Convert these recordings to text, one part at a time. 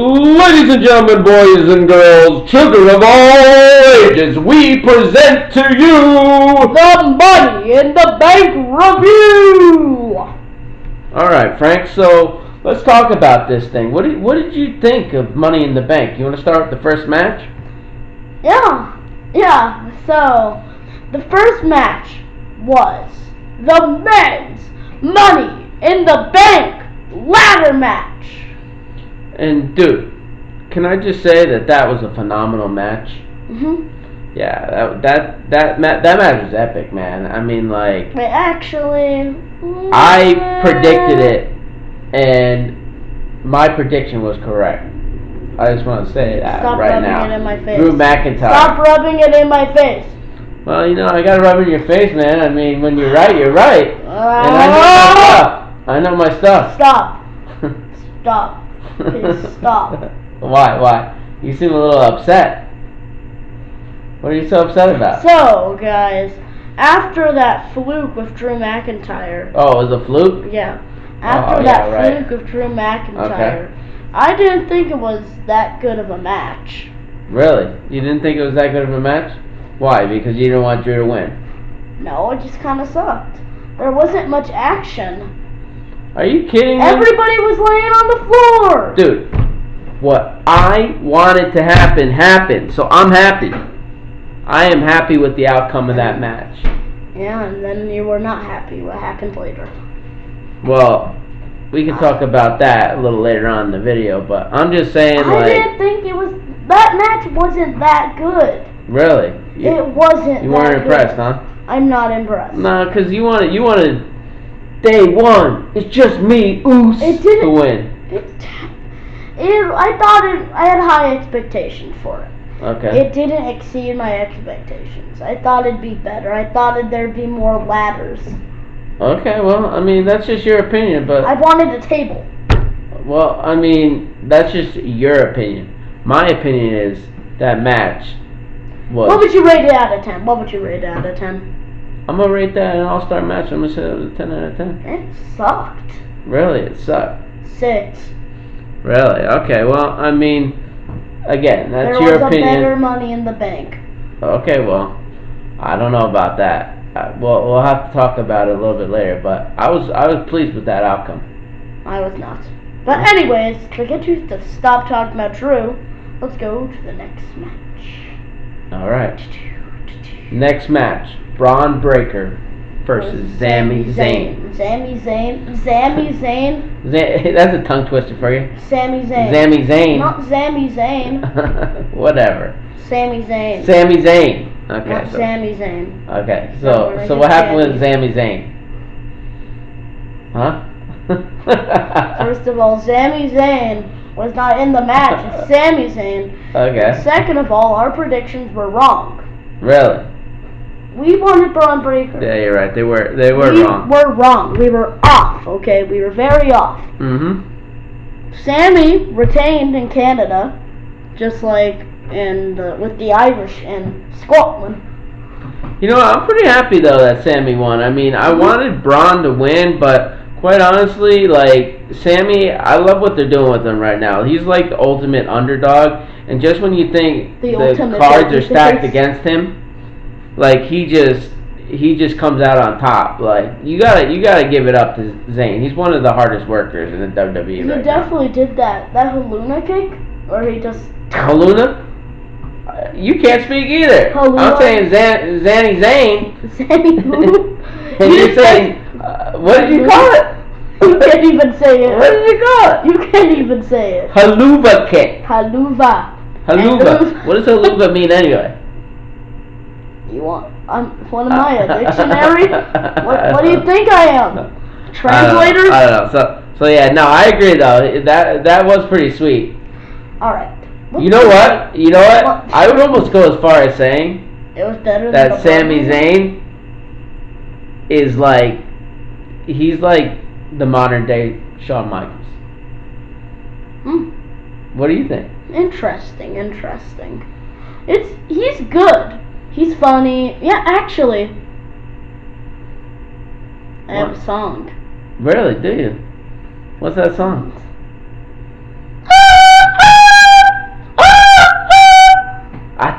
Ladies and gentlemen, boys and girls, children of all ages, we present to you the Money in the Bank review. All right, Frank. So let's talk about this thing. What did you think of Money in the Bank? You want to start with the first match? Yeah. So the first match was the men's Money in the Bank ladder match. And dude, can I just say that was a phenomenal match? Yeah, that match was epic, man. I mean, like, I predicted it, and my prediction was correct. I just want to say that right now. Stop rubbing it in my face. Drew McIntyre. Stop rubbing it in my face. Well, I gotta rub it in your face, man. I mean, when you're right, you're right. And I know my stuff. Stop. Stop. Please stop. Why? You seem a little upset. What are you so upset about? So, guys, after that fluke with Drew McIntyre. Oh, it was a fluke? Yeah. After fluke with Drew McIntyre, I didn't think it was that good of a match. Really? You didn't think it was that good of a match? Why? Because you didn't want Drew to win? No, it just kind of sucked. There wasn't much action. Are you kidding me? Everybody was laying on the floor. Dude, what I wanted to happen happened, so I'm happy. I am happy with the outcome of that match. Yeah, and then you were not happy. What happened later? Well, we can talk about that a little later on in the video, but I'm just saying, I didn't think that match wasn't that good. Really? It wasn't. You weren't impressed, huh? I'm not impressed. No, because you wanted day one. It's just me, Oos, to win. I thought I had high expectations for it. Okay. It didn't exceed my expectations. I thought it'd be better. I thought there'd be more ladders. Okay, well, I mean, that's just your opinion, but I wanted a table. Well, I mean, that's just your opinion. My opinion is that match was... What would you rate it out of 10? What would you rate it out of 10? I'm going to rate that an all-star match. I'm going to say it was a 10 out of 10. It sucked. Really? It sucked? 6. Really? Okay, well, I mean, again, that's your opinion. There was a better Money in the Bank. Okay, well, I don't know about that. We'll have to talk about it a little bit later, but I was pleased with that outcome. I was not. But anyways, to get you to stop talking about Drew, let's go to the next match. Alright. Next match, Braun Breaker versus Sami Zayn. Sami Zayn. That's a tongue twister for you. Sami Zayn. Sami Zayn. Not Sami Zayn. Whatever. Sami Zayn. Sami Zayn. Okay. Not Sami Zayn. Okay. So what happened with Sami Zayn? Huh? First of all, Sami Zayn was not in the match. It's Sami Zayn. Okay. And second of all, our predictions were wrong. Really? We wanted Braun Breaker. Yeah, you're right. They were wrong. We were wrong. We were off. Okay, we were very off. Sami retained in Canada, just like with the Irish in Scotland. I'm pretty happy though that Sami won. I mean, I wanted Braun to win, but quite honestly, like Sami, I love what they're doing with him right now. He's like the ultimate underdog, and just when you think the cards are stacked against him, like he just comes out on top. Like you gotta give it up to Zayn. He's one of the hardest workers in the WWE right now. He definitely did that Haluna kick, or he just Haluna. You can't speak either. Haluna. I'm saying Zanny Zayn. Zanny who? And you're saying what did you call it? You can't even say it. What did you call it? You can't even say it. Haluva kick. Haluva. What does haluva mean anyway? What am I, a dictionary? What do you think I am? Translator? I don't know. So yeah, no, I agree though. That was pretty sweet. All right. You know what? I would almost go as far as saying it was better that Sami Zayn is like he's like the modern day Shawn Michaels. What do you think? Interesting. He's good. He's funny. Yeah, actually, I have a song. Really? Do you? What's that song?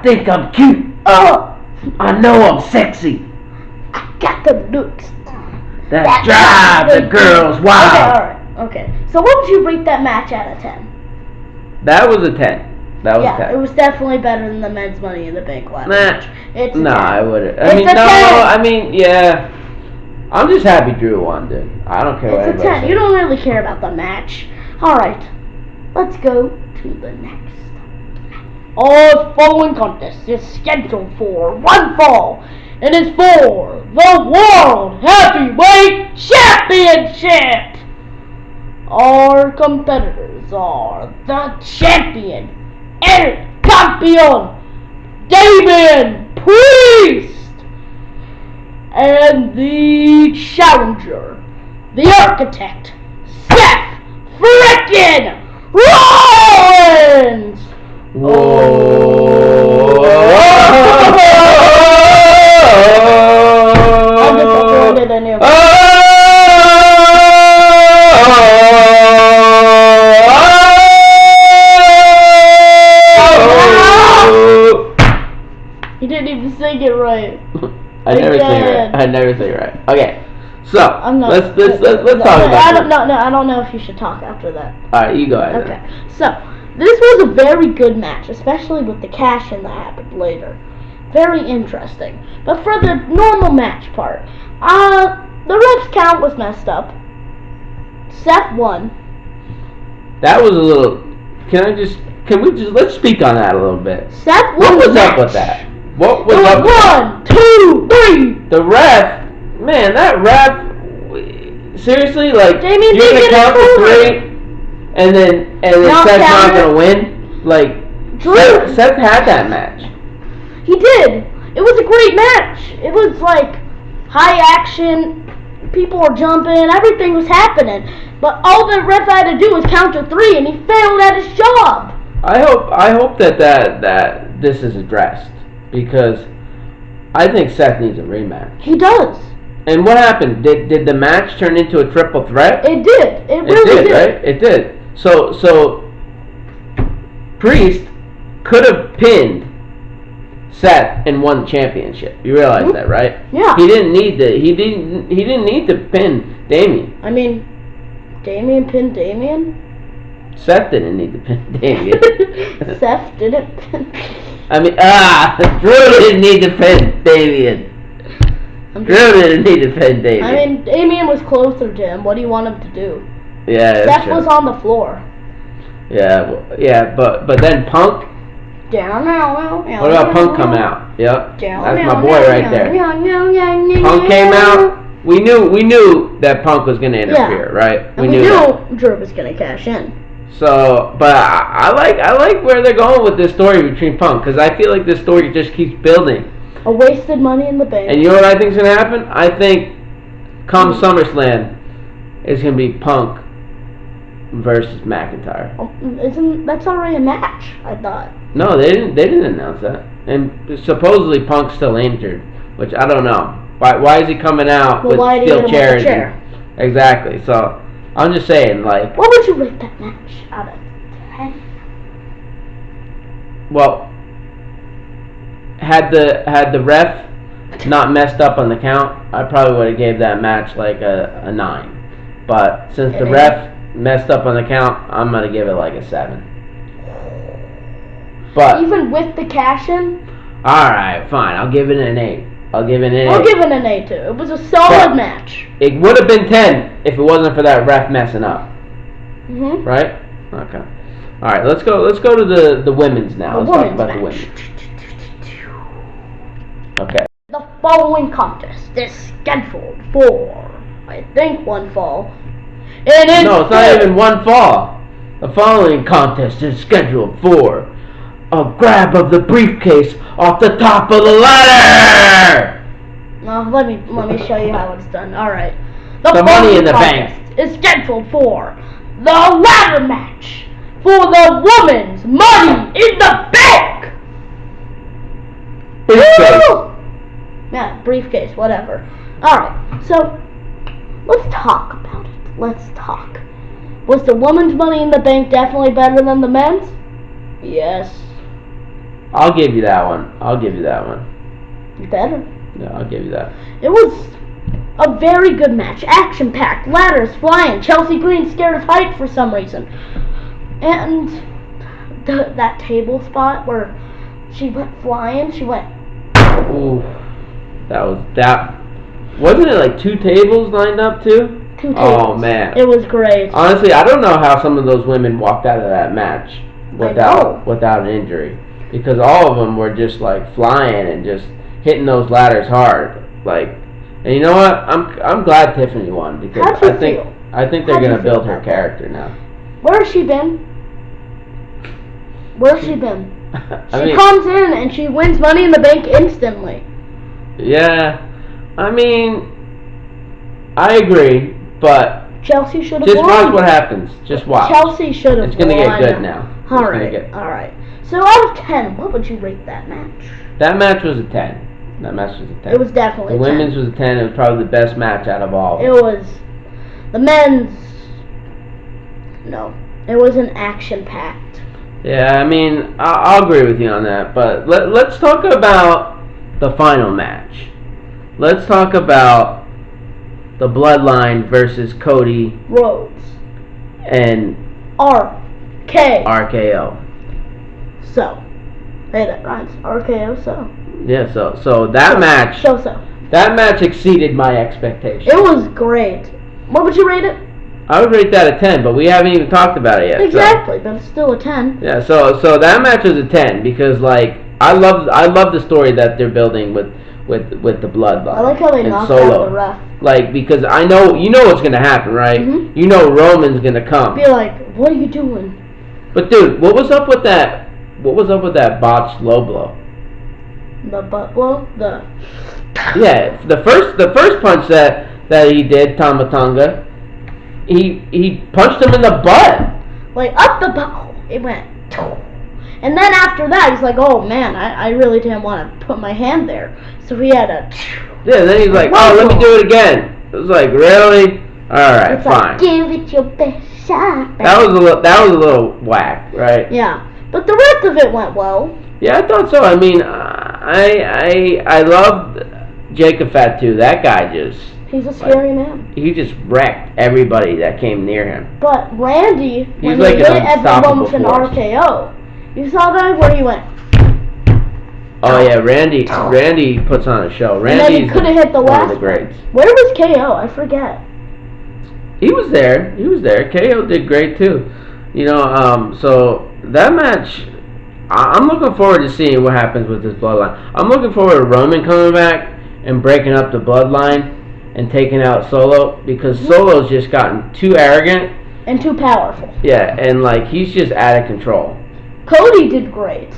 I think I'm cute. Oh, I know I'm sexy. I got the looks. That drive the girls wild. Okay, alright. Okay. So what would you rate that match out of 10? That was a 10. That was Yeah, 10. it was definitely better than the men's Money in the Bank ladder match. It's a 10. I wouldn't. It's a 10. I mean, yeah. I'm just happy Drew won, dude. I don't care what It's a anybody 10. says. You don't really care about the match. Alright. Let's go to the next. Our following contest is scheduled for one fall. It is for the World Heavyweight Championship. Our competitors are the champion, El Campeón, Damian Priest, and the challenger, the architect, Seth frickin' Rollins! Whoa! I'm disappointed in you. You didn't even sing it right. I never sing it right. I never sing it right. Okay, so let's talk about I don't know if you should talk after that. All right, you go ahead. Okay, so this was a very good match, especially with the cash-in that happened later. Very interesting. But for the normal match part, the ref's count was messed up. Seth won. That was a little. Let's speak on that a little bit. Seth won. What was up with that? What was up? 1, 2, 3. The ref, man, that ref. Seriously, like Damien you're gonna count to 3, and then Seth's not gonna win. Like Seth had that match. He did. It was a great match. It was like high action. People were jumping. Everything was happening. But all the ref had to do was count to 3, and he failed at his job. I hope that this is addressed, because I think Seth needs a rematch. He does. And what happened? Did the match turn into a triple threat? It did. It really did. Right? It did. So Priest could have pinned Seth and won the championship. You realize that, right? Yeah. He didn't need to pin Damien. I mean, Damien pinned Damien? Seth didn't need to pin Damien. Seth didn't pin. I mean, Drew didn't need to pin Damien. Drew didn't need to pin Damien. I mean, Damien was closer to him. What do you want him to do? Yeah, Seth was on the floor. Yeah, but then Punk. What about Punk come out? Yep, that's my boy right there. Punk came out. We knew that Punk was gonna interfere, right? We knew Drew was gonna cash in. So, but I like where they're going with this story between Punk, because I feel like this story just keeps building. A wasted Money in the Bank. And you know what I think's gonna happen? I think come SummerSlam, it's gonna be Punk versus McIntyre. That's already a match? I thought. No, they didn't announce that. And supposedly Punk's still injured, which I don't know. Why is he coming out with steel chairs? Exactly. So I'm just saying, like. What would you rate that match out of 10? Well, had the ref not messed up on the count, I probably would have gave that match like a 9. But since the ref messed up on the count, I'm gonna give it like a 7. But even with the cash in? Alright, fine. I'll give it an 8. I'll give it an 8. I'll give it an 8 too. It was a solid match. It would have been 10 if it wasn't for that ref messing up. Mhm. Right? Okay. Alright, let's go to the women's now. Let's talk about the women. Okay. The following contest is scheduled for, I think, one fall. No, it's not even one fall. The following contest is scheduled for a grab of the briefcase off the top of the ladder. No, let me show you how it's done. All right. The Money in the Bank is scheduled for the ladder match for the women's Money in the Bank. Briefcase. Yeah, briefcase, whatever. All right. So let's talk about it. Let's talk. Was the women's Money in the Bank definitely better than the men's? Yes. I'll give you that one. You better. Yeah, I'll give you that. It was a very good match. Action-packed, ladders flying. Chelsea Green scared of height for some reason. And that table spot where she went flying, she went... Ooh. Wasn't it like 2 tables lined up too? 2 tables. Oh man. It was great. Honestly, I don't know how some of those women walked out of that match without an injury. Because all of them were just like flying and just hitting those ladders hard. Like, and you know what? I'm glad Tiffany won because I think they're gonna build her character now. Where has she been? She comes in and she wins Money in the Bank instantly. Yeah, I mean, I agree, but Chelsea should have just won. watch what happens. Just watch. Chelsea should have won. It's gonna get good now. All right. So out of 10, what would you rate that match? That match was a 10. That match was a 10. It was definitely the 10. Women's was a 10. It was probably the best match out of all. It was the men's. No, it was an action-packed. Yeah, I mean, I'll agree with you on that. But let's talk about the final match. Let's talk about the Bloodline versus Cody Rhodes and RKO. So, hey, that rhymes. RKO. So. Yeah. So that match. That match exceeded my expectations. It was great. What would you rate it? I would rate that a 10, but we haven't even talked about it yet. Exactly, but it's still a 10. Yeah. So that match was a 10 because like I love the story that they're building with the Bloodline. I like how they knocked out the ref. Like, because I know, you know what's going to happen, right? Mm-hmm. You know Roman's going to come. Be like, what are you doing? But dude, what was up with that botched low blow? The butt blow? Yeah, the first punch that he did, Tama Tonga, he punched him in the butt. Like, up the butt. It went. And then after that, he's like, oh man, I really didn't want to put my hand there. So he had a... Yeah, then he's like, oh, let me do it again. It was like, really? Alright, it's fine. Like, give it your best shot. That was a little whack, right? Yeah. But the rest of it went well. Yeah, I thought so. I mean, I loved Jacob Fatu. That guy just... He's a scary man. He just wrecked everybody that came near him. But Randy, when he hit everyone with an RKO, you saw that where he went. Oh yeah, Randy puts on a show. Randy's and then he couldn't hit the last one of the greats. Where was KO? I forget. He was there. KO did great too. You know, so that match, I'm looking forward to seeing what happens with this Bloodline. I'm looking forward to Roman coming back and breaking up the Bloodline and taking out Solo, because Solo's just gotten too arrogant and too powerful. Yeah, and like he's just out of control. Cody did great.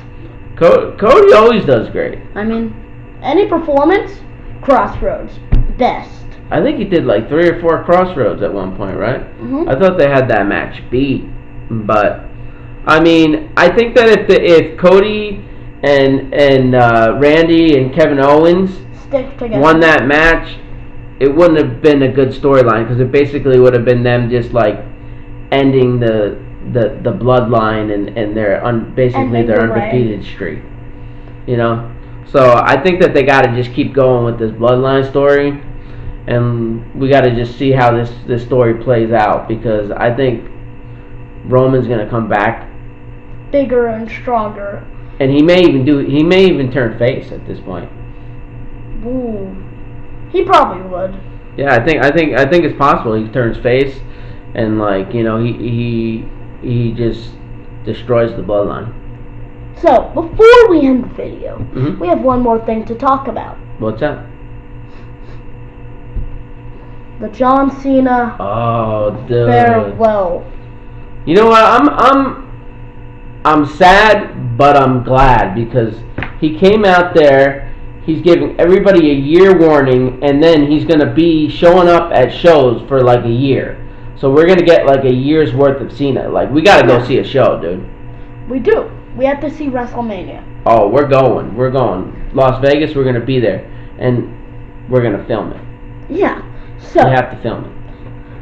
Cody always does great. I mean, any performance, Crossroads, best. I think he did like 3 or 4 Crossroads at one point, right? Mm-hmm. I thought they had that match beat, but I mean, I think that if Cody and Randy and Kevin Owens stick together, won that match, it wouldn't have been a good storyline, because it basically would have been them just like ending the Bloodline and their basically their undefeated streak, you know. So I think that they got to just keep going with this Bloodline story, and we got to just see how this story plays out, because I think Roman's gonna come back bigger and stronger, and he may even turn face at this point. Ooh, he probably would. Yeah, I think it's possible he turns face, and like, you know, he just destroys the Bloodline. So, before we end the video, mm-hmm. we have one more thing to talk about. What's that? The John Cena farewell. You know what? I'm sad, but I'm glad, because he came out there. He's giving everybody a year warning, and then he's going to be showing up at shows for like a year. So we're going to get like a year's worth of Cena. Like, we got to go see a show, dude. We do. We have to see WrestleMania. Oh, we're going. Las Vegas, we're going to be there. And we're going to film it. Yeah. So we have to film it.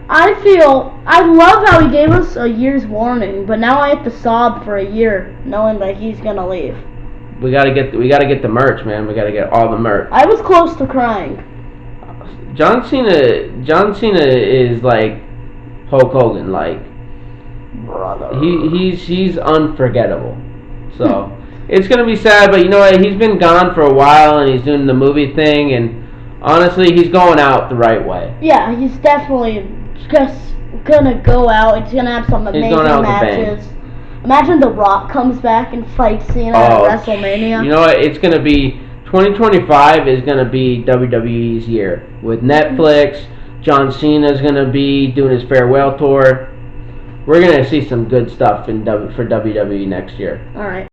I love how he gave us a year's warning, but now I have to sob for a year knowing that he's going to leave. We gotta get the merch, man. We gotta get all the merch. I was close to crying. John Cena is like Hulk Hogan, like Brother. he's unforgettable. So it's gonna be sad, but you know what? He's been gone for a while, and he's doing the movie thing, and honestly, he's going out the right way. Yeah, he's definitely just gonna go out. It's gonna have some amazing matches. Imagine The Rock comes back and fights Cena at WrestleMania. You know what? It's gonna be 2025 is gonna be WWE's year with Netflix. John Cena's gonna be doing his farewell tour. We're gonna see some good stuff for WWE next year. All right.